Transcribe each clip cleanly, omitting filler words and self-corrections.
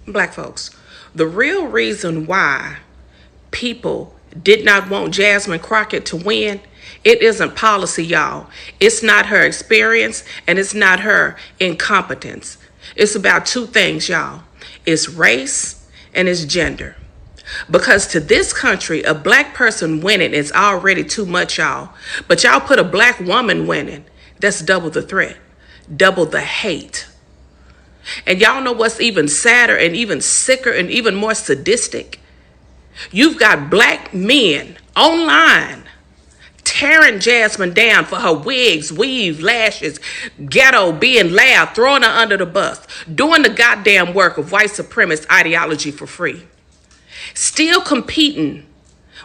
Black folks, the real reason why people did not want Jasmine Crockett to win, it isn't policy, y'all. It's not her experience and it's not her incompetence. It's about two things, y'all. It's race and it's gender. Because to this country, a black person winning is already too much, y'all. But y'all put a black woman winning, that's double the threat, double the hate. And y'all know what's even sadder and even sicker and even more sadistic? You've got black men online tearing Jasmine down for her wigs, weave, lashes, ghetto, being loud, throwing her under the bus, doing the goddamn work of white supremacist ideology for free. Still competing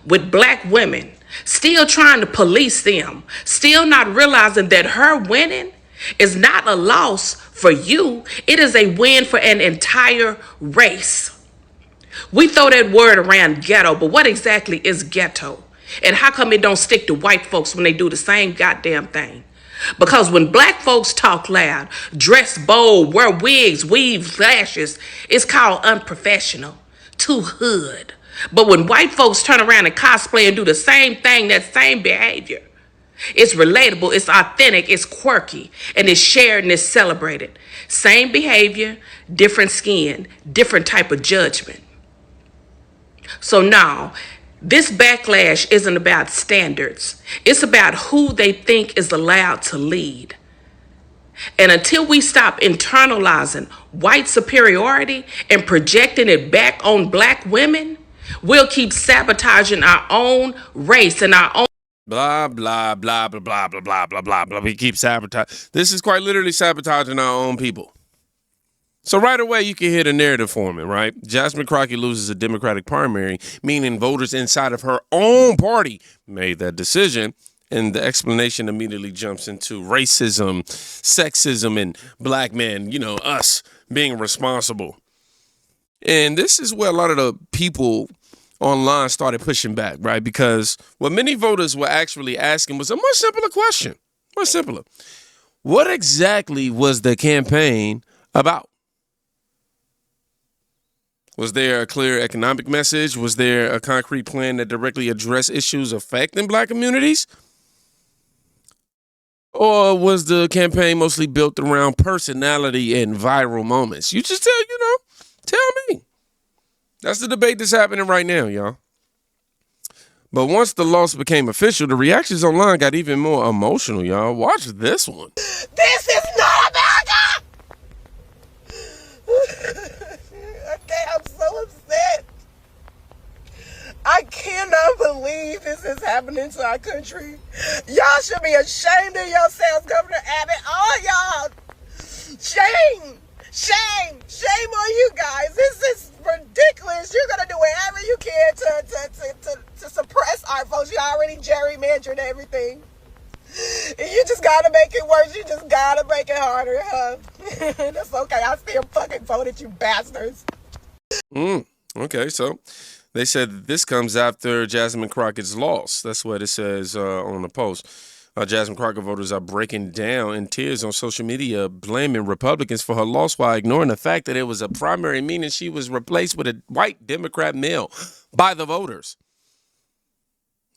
with black women, still trying to police them, still not realizing that her winning is not a loss for you, it is a win for an entire race. We throw that word around ghetto, but what exactly is ghetto? And how come it don't stick to white folks when they do the same goddamn thing? Because when black folks talk loud, dress bold, wear wigs, weave, lashes, it's called unprofessional, too hood. But when white folks turn around and cosplay and do the same thing, that same behavior, it's relatable, it's authentic, it's quirky, and it's shared and it's celebrated. Same behavior, different skin, different type of judgment. So now, this backlash isn't about standards. It's about who they think is allowed to lead. And until we stop internalizing white superiority and projecting it back on black women, we'll keep sabotaging our own race and our own. Blah, blah, blah, blah, blah, blah, blah, blah, blah, blah. We keep sabotaging. This is quite literally sabotaging our own people. So right away, you can hear the narrative forming, right? Jasmine Crockett loses a Democratic primary, meaning voters inside of her own party made that decision. And the explanation immediately jumps into racism, sexism, and black men, us being responsible. And this is where a lot of the people online started pushing back, right? Because what many voters were actually asking was a much simpler question. Much simpler. What exactly was the campaign about? Was there a clear economic message? Was there a concrete plan that directly addressed issues affecting black communities? Or was the campaign mostly built around personality and viral moments? You just tell me. That's the debate that's happening right now, y'all. But once the loss became official, the reactions online got even more emotional, y'all. Watch this one. This is not America! Okay, I'm so upset. I cannot believe this is happening to our country. Y'all should be ashamed of yourselves, Governor Abbott. All y'all. Shame. Shame. Shame on you guys. This is ridiculous. You're going to do whatever you can to suppress our votes. You already gerrymandered everything. And you just got to make it worse. You just got to make it harder, huh? That's okay. I still fucking voted, you bastards. Okay, so they said that this comes after Jasmine Crockett's loss. That's what it says on the post. Jasmine Crockett voters are breaking down in tears on social media, blaming Republicans for her loss while ignoring the fact that it was a primary, meaning she was replaced with a white Democrat male by the voters.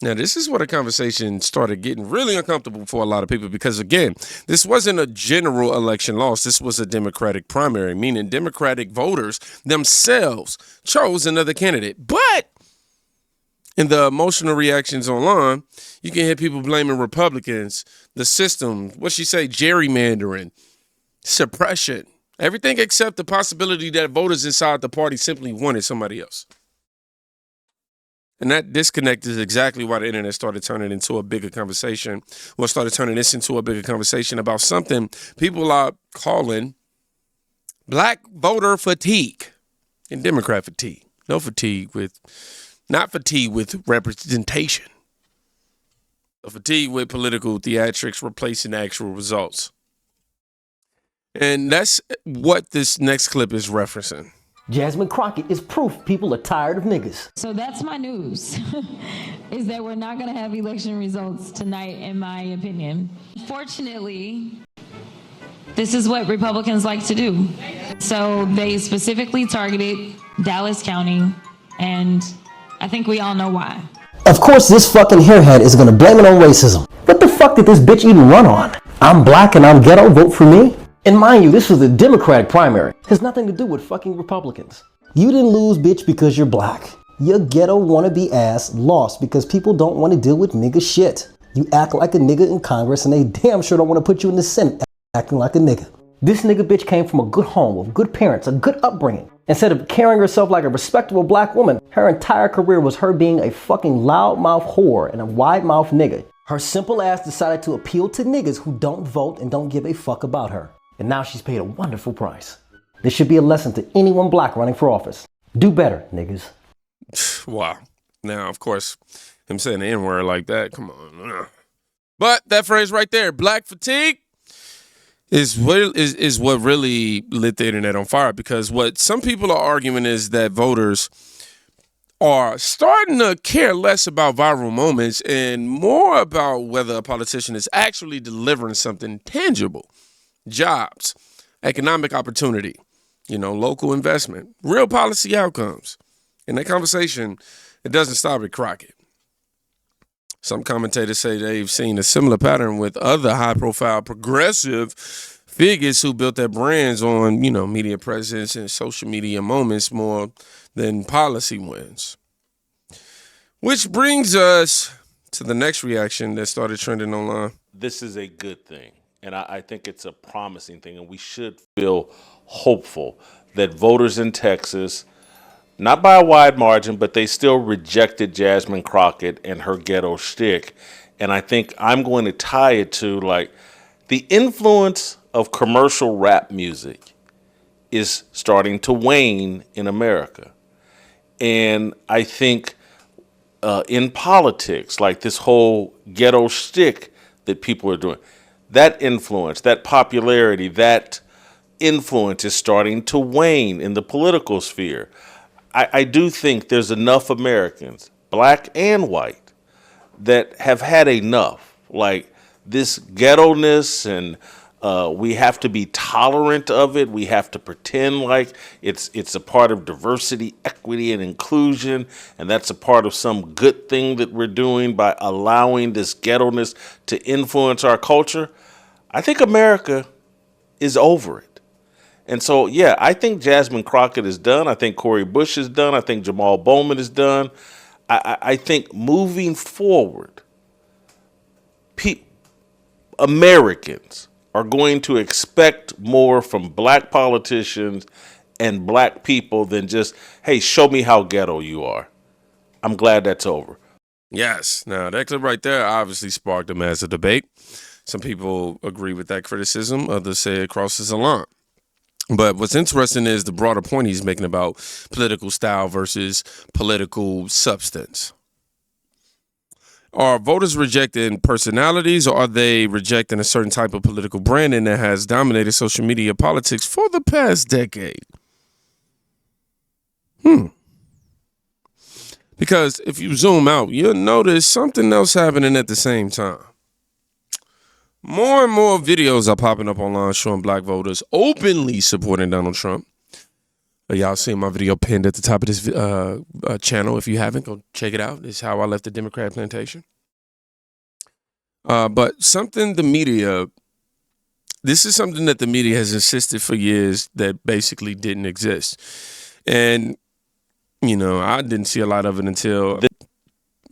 Now, this is where the conversation started getting really uncomfortable for a lot of people because, again, this wasn't a general election loss. This was a Democratic primary, meaning Democratic voters themselves chose another candidate. But in the emotional reactions online, you can hear people blaming Republicans, the system, what she say, gerrymandering, suppression, everything except the possibility that voters inside the party simply wanted somebody else. And that disconnect is exactly why the internet started turning into a bigger conversation. Well, started turning this into a bigger conversation about something people are calling black voter fatigue and Democrat fatigue. Not fatigue with representation. A fatigue with political theatrics replacing actual results. And that's what this next clip is referencing. Jasmine Crockett is proof people are tired of niggas. So that's my news, is that we're not going to have election results tonight, in my opinion. Fortunately, This is what Republicans like to do. So they specifically targeted Dallas County, and I think we all know why. Of course, this fucking hairhead is gonna blame it on racism. What the fuck did this bitch even run on? I'm black and I'm ghetto, vote for me? And mind you, this was a Democratic primary. It has nothing to do with fucking Republicans. You didn't lose, bitch, because you're black. Your ghetto wannabe ass lost because people don't want to deal with nigga shit. You act like a nigga in Congress and they damn sure don't want to put you in the Senate acting like a nigga. This nigga bitch came from a good home with good parents, a good upbringing. Instead of carrying herself like a respectable black woman, her entire career was her being a fucking loudmouth whore and a wide-mouth nigga. Her simple ass decided to appeal to niggas who don't vote and don't give a fuck about her. And now she's paid a wonderful price. This should be a lesson to anyone black running for office. Do better, niggas. Wow. Now, of course, him saying the N-word like that, come on. But that phrase right there, black fatigue, is what really lit the internet on fire, because what some people are arguing is that voters are starting to care less about viral moments and more about whether a politician is actually delivering something tangible. Jobs, economic opportunity, local investment, real policy outcomes. In that conversation, it doesn't stop at Crockett. Some commentators say they've seen a similar pattern with other high-profile progressive figures who built their brands on, media presence and social media moments more than policy wins. Which brings us to the next reaction that started trending online. This is a good thing, and I think it's a promising thing, and we should feel hopeful that voters in Texas, not by a wide margin, but they still rejected Jasmine Crockett and her ghetto shtick. And I think I'm going to tie it to the influence of commercial rap music is starting to wane in America. And I think in politics, this whole ghetto shtick that people are doing, that influence, that popularity, that influence is starting to wane in the political sphere. I do think there's enough Americans, black and white, that have had enough. This ghetto-ness, and we have to be tolerant of it. We have to pretend like it's a part of diversity, equity, and inclusion, and that's a part of some good thing that we're doing by allowing this ghetto-ness to influence our culture. I think America is over it. And so, yeah, I think Jasmine Crockett is done. I think Cori Bush is done. I think Jamal Bowman is done. I think moving forward, Americans are going to expect more from black politicians and black people than just, hey, show me how ghetto you are. I'm glad that's over. Yes. Now, that clip right there obviously sparked a massive debate. Some people agree with that criticism. Others say it crosses a line. But what's interesting is the broader point he's making about political style versus political substance. Are voters rejecting personalities, or are they rejecting a certain type of political branding that has dominated social media politics for the past decade? Because if you zoom out, you'll notice something else happening at the same time. More and more videos are popping up online showing black voters openly supporting Donald Trump. Y'all seen my video pinned at the top of this channel. If you haven't, go check it out. It's how I left the Democrat plantation. But this is something that the media has insisted for years that basically didn't exist. And, I didn't see a lot of it until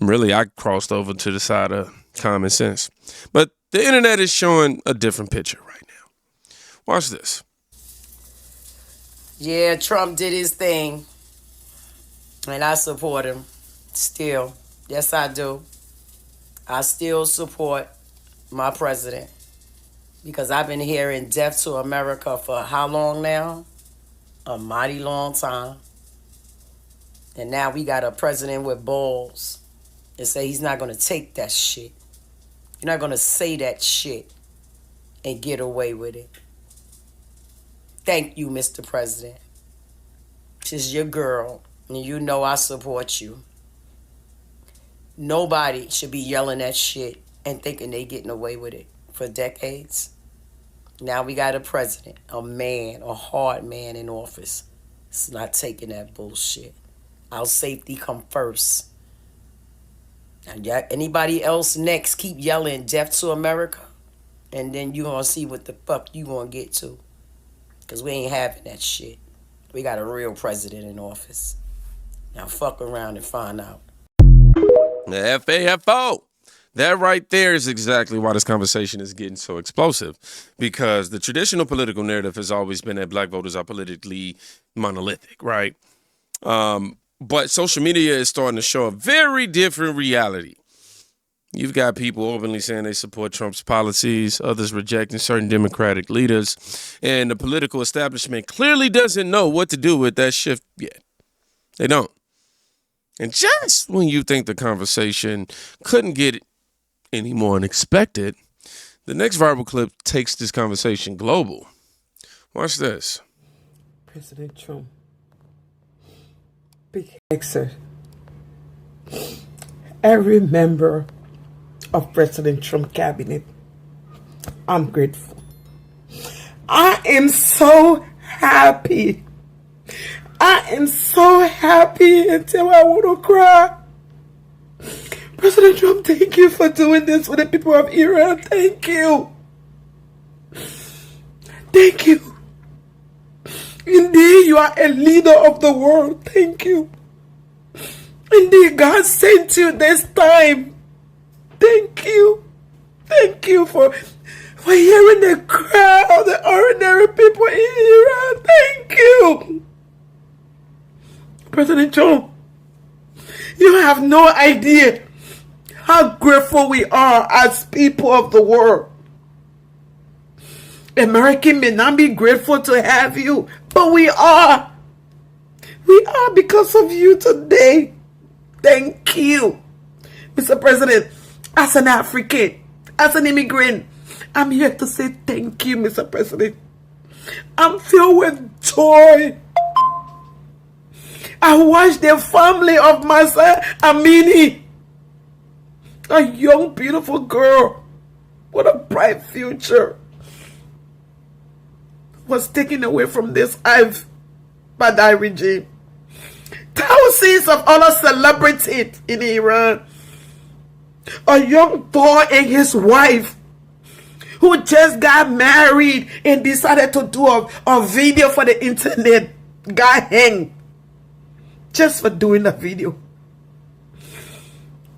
really I crossed over to the side of common sense. But the internet is showing a different picture right now. Watch this. Yeah, Trump did his thing, and I support him still. Yes, I do. I still support my president because I've been hearing death to America for how long now? A mighty long time. And now we got a president with balls and say he's not going to take that shit. You're not going to say that shit and get away with it. Thank you, Mr. President. She's your girl, and you know I support you. Nobody should be yelling that shit and thinking they getting away with it for decades. Now we got a president, a man, a hard man in office. It's not taking that bullshit. Our safety come first. And yeah, anybody else next keep yelling death to America, and then you gonna see what the fuck you gonna get to. Cause we ain't having that shit. We got a real president in office. Now fuck around and find out. The FAFO. That right there is exactly why this conversation is getting so explosive, because the traditional political narrative has always been that black voters are politically monolithic, right? But social media is starting to show a very different reality. You've got people openly saying they support Trump's policies, others rejecting certain Democratic leaders, and the political establishment clearly doesn't know what to do with that shift yet. They don't. And just when you think the conversation couldn't get any more unexpected, the next viral clip takes this conversation global. Watch this. President Trump, big exit. Every member of President Trump cabinet, I'm grateful. I am so happy. I am so happy until I want to cry. President Trump, thank you for doing this for the people of Iran. Thank you. Thank you. Indeed, you are a leader of the world. Thank you. Indeed, God sent you this time. Thank you. Thank you for hearing the cry of the ordinary people in Iran. Thank you. President Trump, you have no idea how grateful we are as people of the world. Americans may not be grateful to have you, but we are. We are because of you today. Thank you. Mr. President, as an African, as an immigrant, I'm here to say thank you, Mr. President. I'm filled with joy. I watched the family of Masa Amini, a young, beautiful girl with a bright future, was taken away from this earth by that regime. Thousands of other celebrities in Iran. A young boy and his wife who just got married and decided to do a video for the internet got hanged just for doing a video.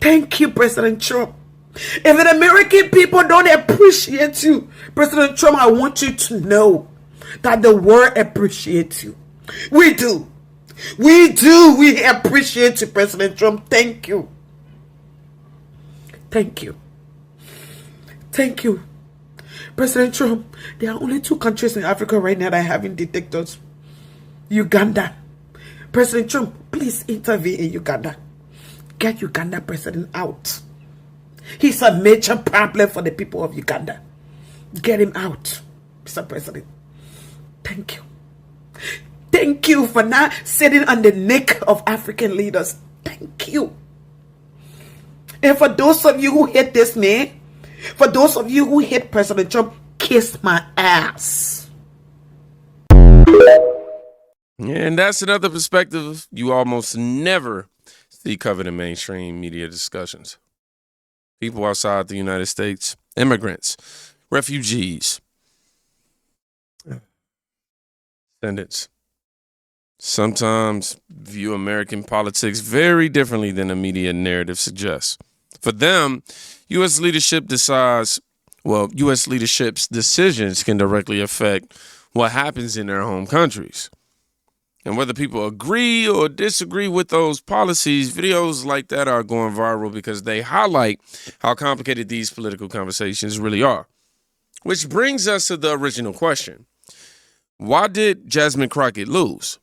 Thank you, President Trump. If the American people don't appreciate you, President Trump, I want you to know that the world appreciates you. We do. We do. We appreciate you, President Trump. Thank you. Thank you. Thank you. President Trump, there are only 2 countries in Africa right now that are having dictators. Uganda. President Trump, please intervene in Uganda. Get Uganda president out. He's a major problem for the people of Uganda. Get him out, Mr. President. Thank you. Thank you for not sitting on the neck of African leaders. Thank you. And for those of you who hate this man, for those of you who hate President Trump, kiss my ass. And that's another perspective you almost never see covered in mainstream media discussions. People outside the United States, immigrants, refugees, descendants, sometimes view American politics very differently than the media narrative suggests. For them, U.S. leadership's decisions can directly affect what happens in their home countries. And whether people agree or disagree with those policies, videos like that are going viral because they highlight how complicated these political conversations really are. Which brings us to the original question. Why did Jasmine Crockett lose?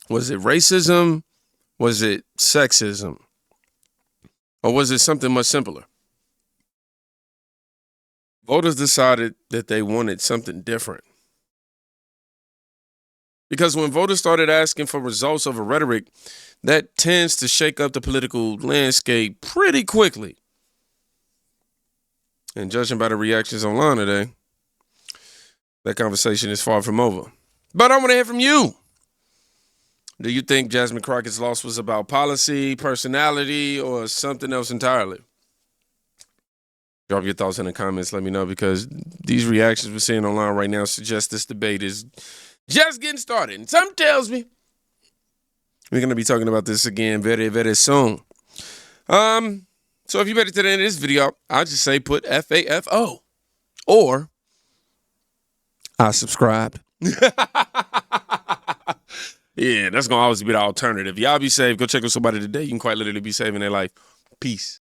Was it racism? Was it sexism? Or was it something much simpler? Voters decided that they wanted something different. Because when voters started asking for results over rhetoric, that tends to shake up the political landscape pretty quickly. And judging by the reactions online today, that conversation is far from over. But I want to hear from you. Do you think Jasmine Crockett's loss was about policy, personality, or something else entirely? Drop your thoughts in the comments. Let me know, because these reactions we're seeing online right now suggest this debate is just getting started. And something tells me we're going to be talking about this again very, very soon. So if you made it to the end of this video, I'll just say put FAFO, or I subscribed. Yeah, that's going to always be the alternative. Y'all be safe. Go check on somebody today. You can quite literally be saving their life. Peace.